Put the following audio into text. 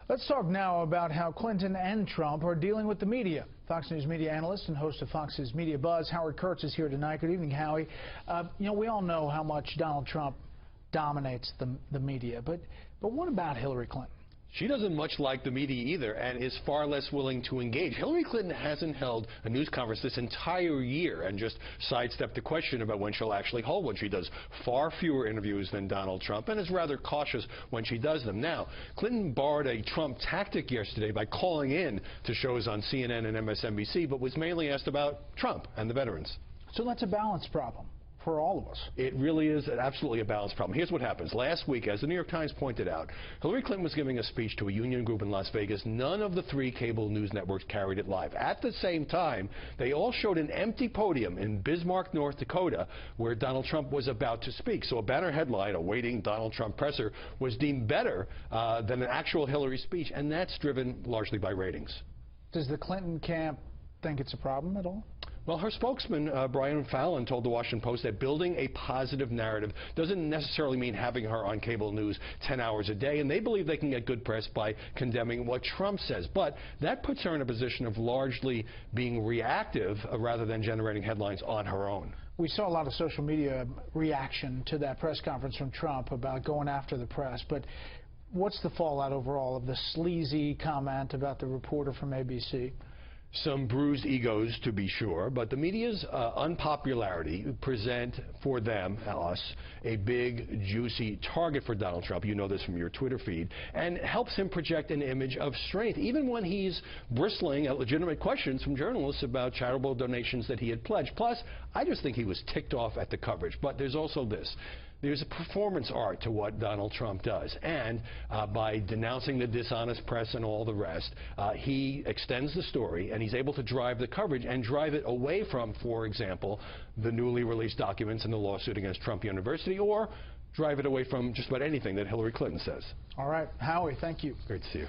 Let's talk now about how Clinton and Trump are dealing with the media. Fox News media analyst and host of Fox's Media Buzz, Howard Kurtz, is here tonight. Good evening, Howie. We all know how much Donald Trump dominates the media, but what about Hillary Clinton? She doesn't much like the media either and is far less willing to engage. Hillary Clinton hasn't held a news conference this entire year and just sidestepped the question about when she'll actually hold one. She does far fewer interviews than Donald Trump and is rather cautious when she does them. Now, Clinton borrowed a Trump tactic yesterday by calling in to shows on CNN and MSNBC, but was mainly asked about Trump and the veterans. So that's a balance problem for all of us. It really is absolutely a balance problem. Here's what happens. Last week, as the New York Times pointed out, Hillary Clinton was giving a speech to a union group in Las Vegas. None of the three cable news networks carried it live. At the same time, they all showed an empty podium in Bismarck, North Dakota, where Donald Trump was about to speak. So a banner headline, awaiting Donald Trump presser, was deemed better than an actual Hillary speech, and that's driven largely by ratings. Does the Clinton camp think it's a problem at all? Well, her spokesman, Brian Fallon, told the Washington Post that building a positive narrative doesn't necessarily mean having her on cable news 10 hours a day, and they believe they can get good press by condemning what Trump says. But that puts her in a position of largely being reactive rather than generating headlines on her own. We saw a lot of social media reaction to that press conference from Trump about going after the press, but what's the fallout overall of the sleazy comment about the reporter from ABC? Some bruised egos, to be sure, but the media's unpopularity present for them, us, a big, juicy target for Donald Trump. You know this from your Twitter feed, and helps him project an image of strength, even when he's bristling at legitimate questions from journalists about charitable donations that he had pledged. Plus, I just think he was ticked off at the coverage. But there's also this. There's a performance art to what Donald Trump does, and by denouncing the dishonest press and all the rest, he extends the story, and he's able to drive the coverage and drive it away from, for example, the newly released documents in the lawsuit against Trump University, or drive it away from just about anything that Hillary Clinton says. All right, Howie, thank you. Great to see you.